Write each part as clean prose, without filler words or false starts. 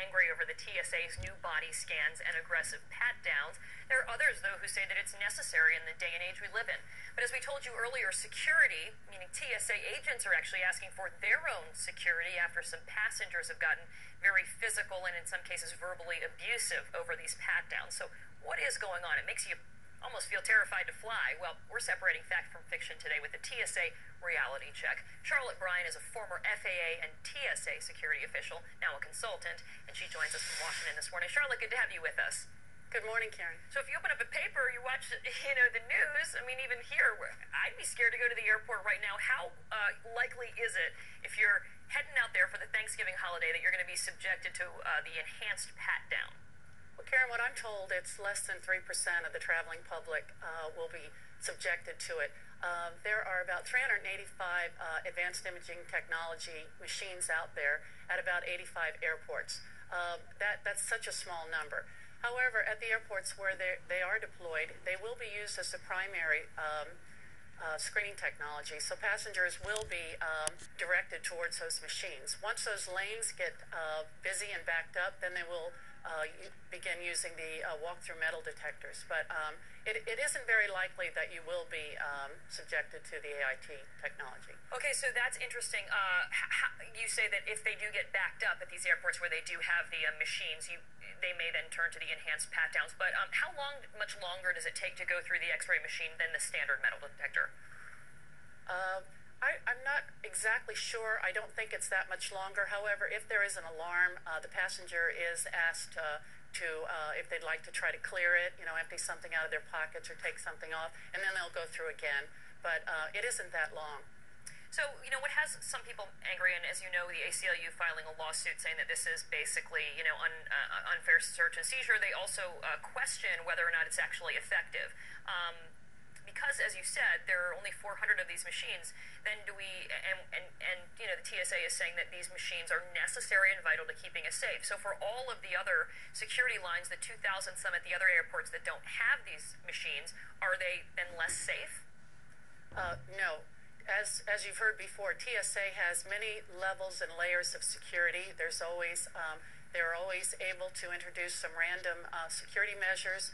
angry over the TSA's new body scans and aggressive pat-downs. There are others, though, who say that it's necessary in the day and age we live in. But as we told you earlier, security, meaning TSA agents, are actually asking for their own security after some passengers have gotten very physical and in some cases verbally abusive over these pat-downs. So what is going on? It makes you almost feel terrified to fly. Well, we're separating fact from fiction today with the TSA reality check. Charlotte Bryan is a former FAA and TSA security official, now a consultant, and she joins us from Washington this morning. Charlotte, good to have you with us. Good morning, Karen. So if you open up a paper, you watch, the news, I mean, even here, I'd be scared to go to the airport right now. How likely is it, if you're heading out there for the Thanksgiving holiday, that you're going to be subjected to the enhanced pat-down? Well, Karen, what I'm told, it's less than 3% of the traveling public will be subjected to it. There are about 385 advanced imaging technology machines out there at about 85 airports. That's such a small number. However, at the airports where they are deployed, they will be used as the primary screening technology. So passengers will be directed towards those machines. Once those lanes get busy and backed up, then they will begin using the walk-through metal detectors. But it isn't very likely that you will be subjected to the AIT technology. Okay, so that's interesting. You say that if they do get backed up at these airports where they do have the machines, they may then turn to the enhanced pat-downs. But much longer does it take to go through the X-ray machine than the standard metal detector? I'm not exactly sure. I don't think it's that much longer. However, if there is an alarm, the passenger is asked if they'd like to try to clear it, empty something out of their pockets or take something off, and then they'll go through again. But it isn't that long. So, what has some people angry, and as you know, the ACLU filing a lawsuit saying that this is basically, unfair search and seizure. They also question whether or not it's actually effective. Because, as you said, there are only 400 of these machines, then the TSA is saying that these machines are necessary and vital to keeping us safe. So for all of the other security lines, the 2,000 some at the other airports that don't have these machines, are they then less safe? No. As you've heard before, TSA has many levels and layers of security. They're always able to introduce some random security measures.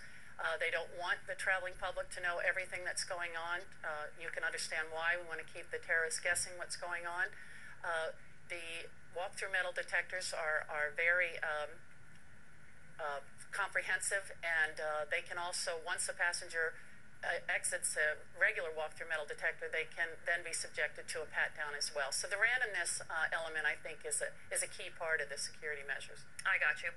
They don't want the traveling public to know everything that's going on. You can understand why. We want to keep the terrorists guessing what's going on. The walk-through metal detectors are very comprehensive, and they can also, once a passenger exits a regular walk-through metal detector, they can then be subjected to a pat-down as well. So the randomness element, I think, is a key part of the security measures. I got you.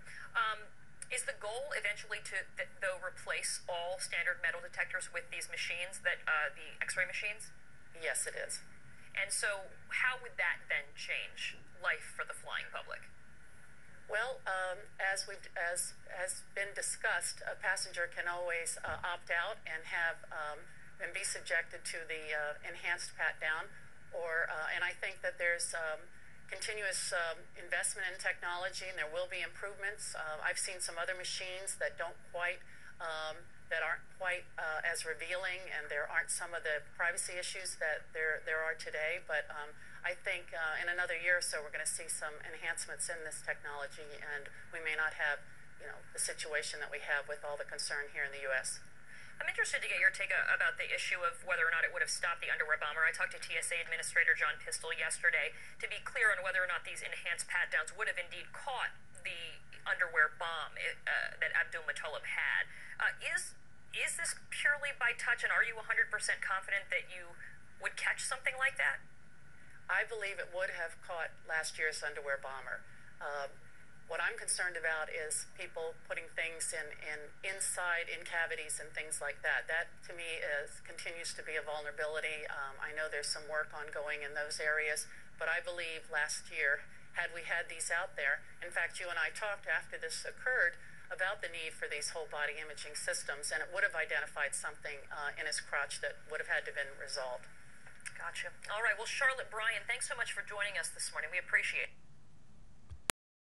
Is the goal eventually to, though, replace all standard metal detectors with these machines, the X-ray machines? Yes, it is. And so how would that then change life for the flying public? Well, as has been discussed, a passenger can always opt out and be subjected to the enhanced pat-down, and I think that there's continuous investment in technology, and there will be improvements. I've seen some other machines that aren't quite as revealing, and there aren't some of the privacy issues that there are today. But I think in another year or so, we're going to see some enhancements in this technology, and we may not have, the situation that we have with all the concern here in the U.S. I'm interested to get your take about the issue of whether or not it would have stopped the underwear bomber. I talked to TSA Administrator John Pistol yesterday to be clear on whether or not these enhanced pat-downs would have indeed caught the underwear bomb that Abdul Muttalib had. Is this purely by touch, and are you 100% confident that you would catch something like that? I believe it would have caught last year's underwear bomber. What I'm concerned about is people putting things inside cavities and things like that. That, to me, continues to be a vulnerability. I know there's some work ongoing in those areas, but I believe last year, had we had these out there, in fact, you and I talked after this occurred about the need for these whole-body imaging systems, and it would have identified something in his crotch that would have had to have been resolved. Gotcha. All right. Well, Charlotte Bryan, thanks so much for joining us this morning. We appreciate it.